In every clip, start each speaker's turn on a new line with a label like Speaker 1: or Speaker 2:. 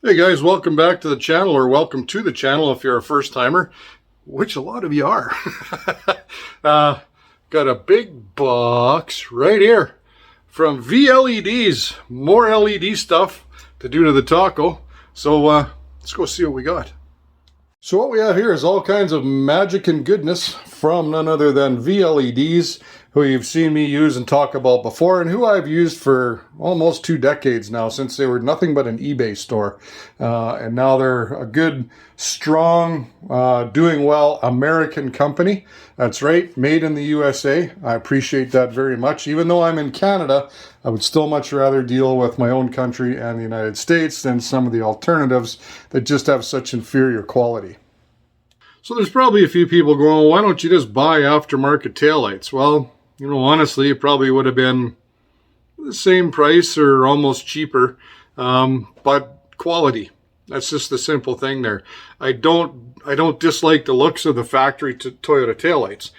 Speaker 1: Hey guys, welcome back to the channel, or welcome to the channel if you're a first timer, which a lot of you are. Got a big box right here from VLEDs, more LED stuff to do to the Taco. So let's go see what we got. So what we have here is all kinds of magic and goodness from none other than VLEDs, who you've seen me use and talk about before, and who I've used for almost 2 decades now, since they were nothing but an eBay store. And now they're a good, strong, doing well American company. That's right, made in the USA. I appreciate that very much. Even though I'm in Canada, I would still much rather deal with my own country and the United States than some of the alternatives that just have such inferior quality. So there's probably a few people going, well, why don't you just buy aftermarket taillights? Well, you know, honestly, it probably would have been the same price or almost cheaper, but quality. That's just the simple thing there. I don't dislike the looks of the factory Toyota taillights.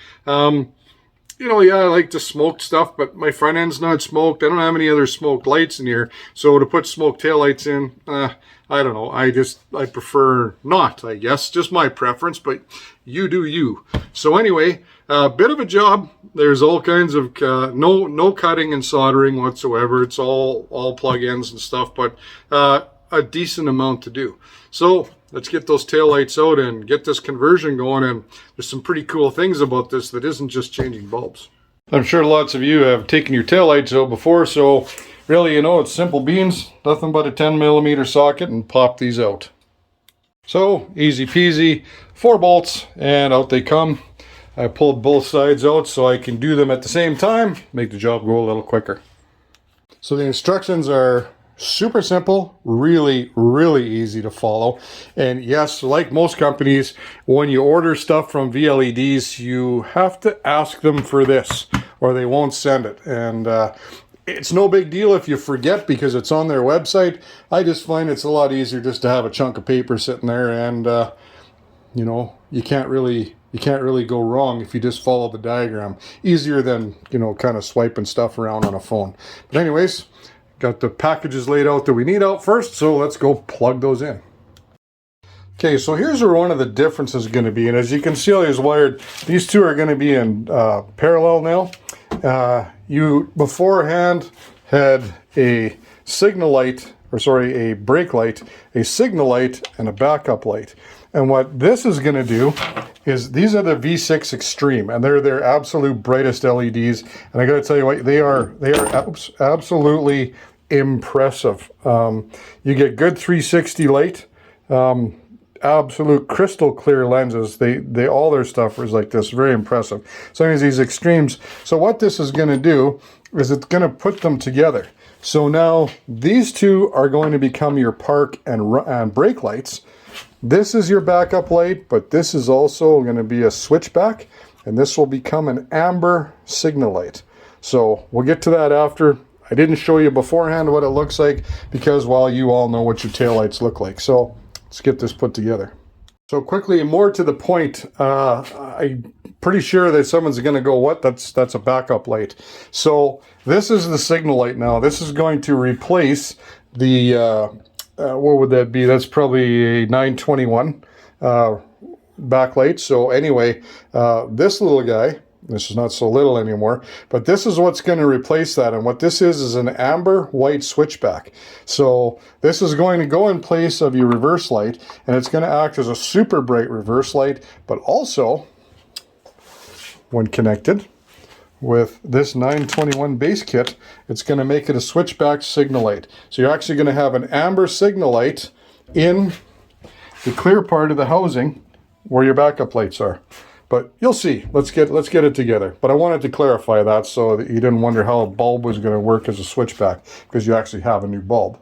Speaker 1: You know, yeah, I like the smoked stuff, but my front end's not smoked. I don't have any other smoked lights in here. So to put smoked taillights in, I don't know. I prefer not, I guess. Just my preference, but you do you. So anyway, a bit of a job. There's all kinds of, no cutting and soldering whatsoever. It's all plug-ins and stuff, but a decent amount to do. So let's get those taillights out and get this conversion going. And there's some pretty cool things about this that isn't just changing bulbs. I'm sure lots of you have taken your taillights out before, so really, you know, it's simple beans, nothing but a 10mm socket, and pop these out. So easy peasy, 4 bolts, and out they come. I pulled both sides out so I can do them at the same time, make the job go a little quicker. So the instructions are super simple, really easy to follow. And yes, like most companies, when you order stuff from VLEDs, you have to ask them for this or they won't send it. And it's no big deal if you forget because it's on their website. I just find it's a lot easier just to have a chunk of paper sitting there, and you know, you can't really go wrong if you just follow the diagram. Easier than, you know, kind of swiping stuff around on a phone. But anyways, got the packages laid out that we need out first, so let's go plug those in. Okay, so here's where one of the differences is going to be, and as you can see how these wired, these two are going to be in parallel now. You beforehand had a signal light, or sorry, a brake light, a signal light, and a backup light. And what this is going to do is, these are the V6 Extreme, and they're their absolute brightest LEDs. And I got to tell you what, they are absolutely impressive. You get good 360 light, absolute crystal clear lenses. They all their stuff is like this, very impressive. So anyways, these Extremes. So what this is going to do is it's going to put them together. So now these two are going to become your park and brake lights. This is your backup light, but this is also going to be a switchback, and this will become an amber signal light. So we'll get to that after. I didn't show you beforehand what it looks like because, well, you all know what your taillights look like. So let's get this put together. So quickly, more to the point, I'm pretty sure that someone's going to go, what? That's a backup light. So this is the signal light now. This is going to replace the what would that be? That's probably a 921 backlight. So anyway, this little guy, this is not so little anymore, but this is what's going to replace that. And what this is an amber white switchback. So this is going to go in place of your reverse light, and it's going to act as a super bright reverse light, but also, when connected with this 921 base kit, it's going to make it a switchback signal light. So you're actually going to have an amber signal light in the clear part of the housing where your backup lights are. But you'll see. Let's get it together. But I wanted to clarify that so that you didn't wonder how a bulb was going to work as a switchback, because you actually have a new bulb.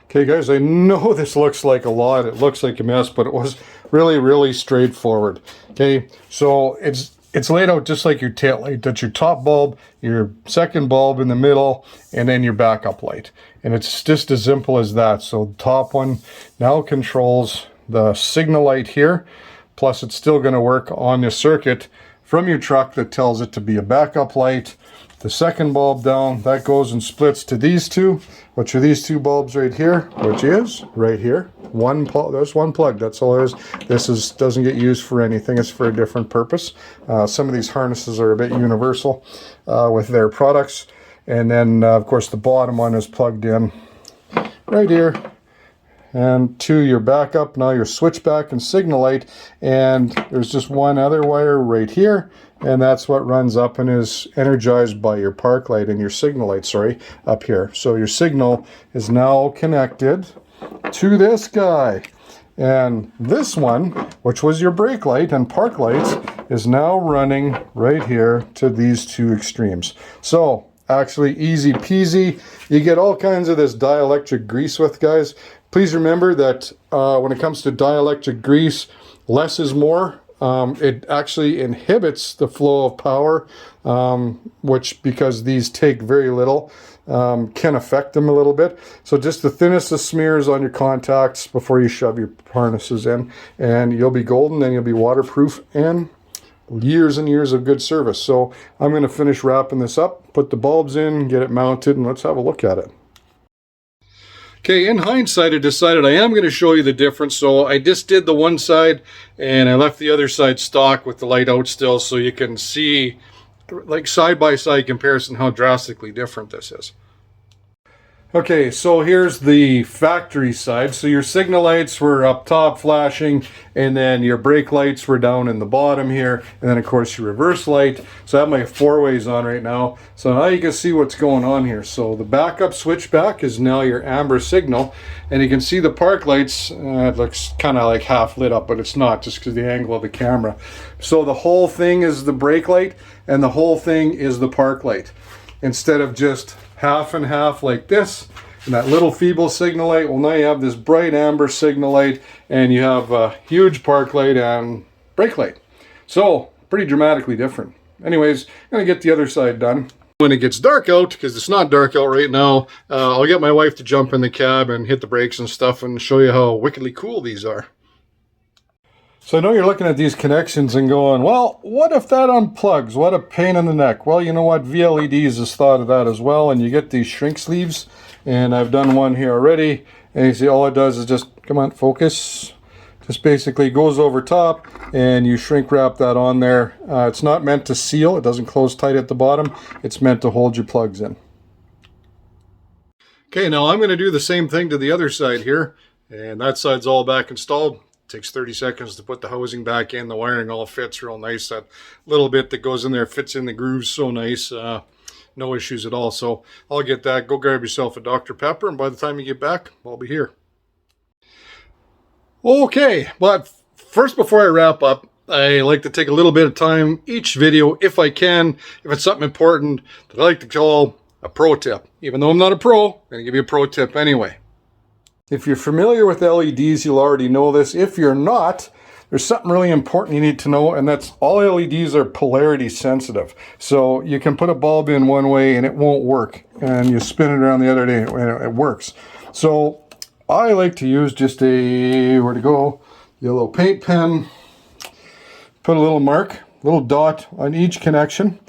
Speaker 1: Okay guys, I know this looks like a lot, it looks like a mess, but it was really straightforward. Okay, so it's laid out just like your tail light. That's your top bulb, your second bulb in the middle, and then your backup light. And it's just as simple as that. So the top one now controls the signal light here, plus it's still going to work on the circuit from your truck that tells it to be a backup light. The second bulb down, that goes and splits to these two, which are these two bulbs right here, which is right here. There's one plug, that's all it is. This doesn't get used for anything, it's for a different purpose. Some of these harnesses are a bit universal with their products. And then, of course, the bottom one is plugged in right here. And to your backup, now your switchback and signal light. And there's just one other wire right here. And that's what runs up and is energized by your park light and your signal light, sorry, up here. So your signal is now connected to this guy. And this one, which was your brake light and park lights, is now running right here to these two extremes. So actually easy peasy. You get all kinds of this dielectric grease with, guys. Please remember that when it comes to dielectric grease, less is more. It actually inhibits the flow of power, which, because these take very little, can affect them a little bit. So just the thinnest of smears on your contacts before you shove your harnesses in, and you'll be golden, and you'll be waterproof, and years and years of good service. So I'm going to finish wrapping this up, put the bulbs in, get it mounted, and let's have a look at it. Okay, in hindsight, I decided I am going to show you the difference. So I just did the one side and I left the other side stock with the light out still, so you can see, like, side-by-side comparison how drastically different this is. Okay, so here's the factory side. So your signal lights were up top flashing, and then your brake lights were down in the bottom here, and then of course your reverse light. So I have my four-ways on right now. So now you can see what's going on here. So the backup switchback is now your amber signal, and you can see the park lights, it looks kind of like half lit up, but it's not, just because of the angle of the camera. So the whole thing is the brake light, and the whole thing is the park light. Instead of just half and half like this, and that little feeble signal light, well, now you have this bright amber signal light, and you have a huge park light and brake light. So pretty dramatically different. Anyways, I'm gonna get the other side done. When it gets dark out, because it's not dark out right now, I'll get my wife to jump in the cab and hit the brakes and stuff and show you how wickedly cool these are. So I know you're looking at these connections and going, well, what if that unplugs? What a pain in the neck. Well, you know what? VLEDs has thought of that as well, and you get these shrink sleeves, and I've done one here already, and you see all it does is just, come on, focus, just basically goes over top, and you shrink wrap that on there. It's not meant to seal. It doesn't close tight at the bottom. It's meant to hold your plugs in. Okay, now I'm going to do the same thing to the other side here, and that side's all back installed. Takes 30 seconds to put the housing back in. The wiring all fits real nice. That little bit that goes in there fits in the grooves so nice. No issues at all. So I'll get that. Go grab yourself a Dr. Pepper, and by the time you get back, I'll be here. Okay, but first, before I wrap up, I like to take a little bit of time each video, if I can, if it's something important, that I like to call a pro tip. Even though I'm not a pro, I'm going to give you a pro tip anyway. If you're familiar with LEDs, you'll already know this. If you're not, there's something really important you need to know, and that's all LEDs are polarity sensitive. So you can put a bulb in one way and it won't work, and you spin it around the other day and it works. So I like to use just a, where to go, yellow paint pen, put a little mark, little dot on each connection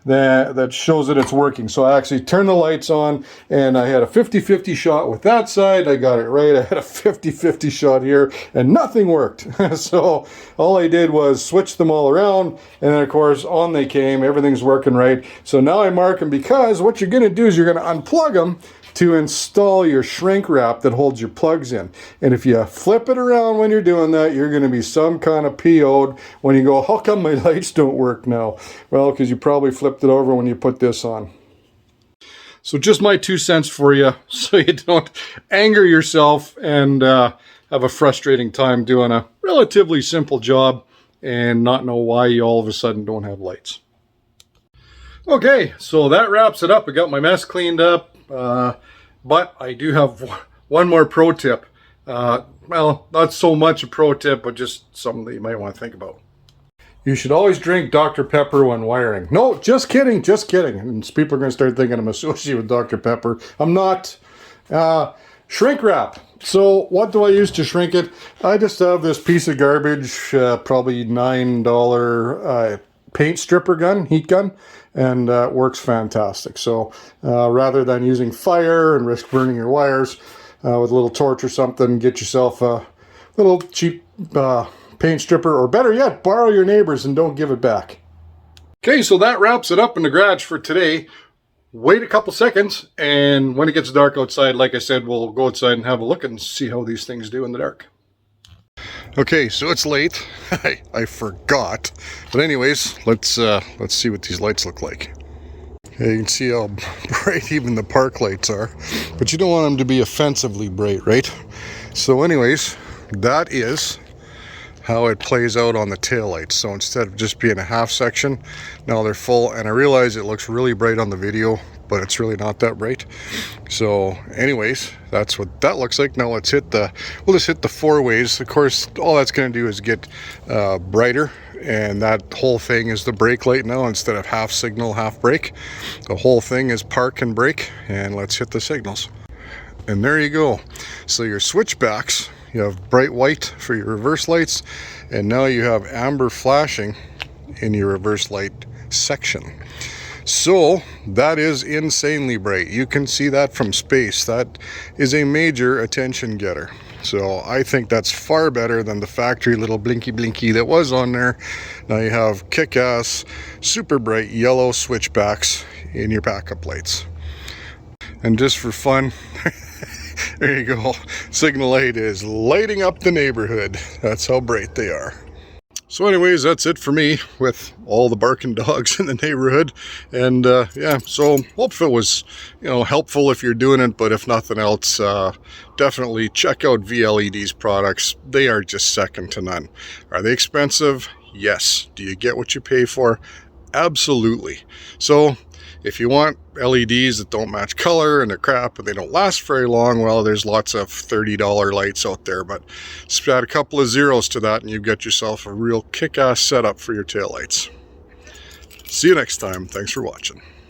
Speaker 1: that shows that it's working. So I actually turned the lights on, and I had a 50-50 shot with that side. I got it right. I had a 50-50 shot here, and nothing worked. So all I did was switch them all around, and then of course on they came. Everything's working right. So now I mark them, because what you're going to do is you're going to unplug them to install your shrink wrap that holds your plugs in. And if you flip it around when you're doing that, you're going to be some kind of PO'd when you go, how come my lights don't work now? Well, because you probably flipped it over when you put this on. So just my 2 cents for you, so you don't anger yourself and have a frustrating time doing a relatively simple job and not know why you all of a sudden don't have lights. Okay, so that wraps it up. I got my mess cleaned up. But I do have one more pro tip. Well, not so much a pro tip, but just something that you might want to think about. You should always drink Dr. Pepper when wiring. No, just kidding, just kidding. And people are going to start thinking I'm associated with Dr. Pepper. I'm not. Shrink wrap. So what do I use to shrink it? I just have this piece of garbage, probably $9 paint stripper gun, heat gun, and it works fantastic. So rather than using fire and risk burning your wires with a little torch or something, get yourself a little cheap paint stripper, or better yet, borrow your neighbor's and don't give it back. Okay, so that wraps it up in the garage for today. Wait a couple seconds, and when it gets dark outside, like I said, we'll go outside and have a look and see how these things do in the dark. Okay, so it's late. I forgot. But anyways, let's see what these lights look like. Okay, you can see how bright even the park lights are, but you don't want them to be offensively bright, right? So anyways, that is how it plays out on the tail lights. So instead of just being a half section, now they're full, and I realize it looks really bright on the video, but it's really not that bright. So anyways, that's what that looks like. Now let's hit we'll just hit the 4 ways. Of course, all that's going to do is get brighter, and that whole thing is the brake light now. Instead of half signal, half brake, the whole thing is park and brake. And let's hit the signals. And there you go. So your switchbacks, you have bright white for your reverse lights, and now you have amber flashing in your reverse light section. So that is insanely bright. You can see that from space. That is a major attention getter. So I think that's far better than the factory little blinky blinky that was on there. Now you have kick-ass, super bright yellow switchbacks in your backup lights. And just for fun, there you go. Signal light is lighting up the neighborhood. That's how bright they are. So anyways, that's it for me with all the barking dogs in the neighborhood. And yeah, so hope it was, helpful if you're doing it. But if nothing else, definitely check out VLED's products. They are just second to none. Are they expensive? Yes. Do you get what you pay for? Absolutely. So if you want LEDs that don't match color and they're crap and they don't last very long, well, there's lots of $30 lights out there, but just add a couple of zeros to that and you get yourself a real kick-ass setup for your taillights. See you next time. Thanks for watching.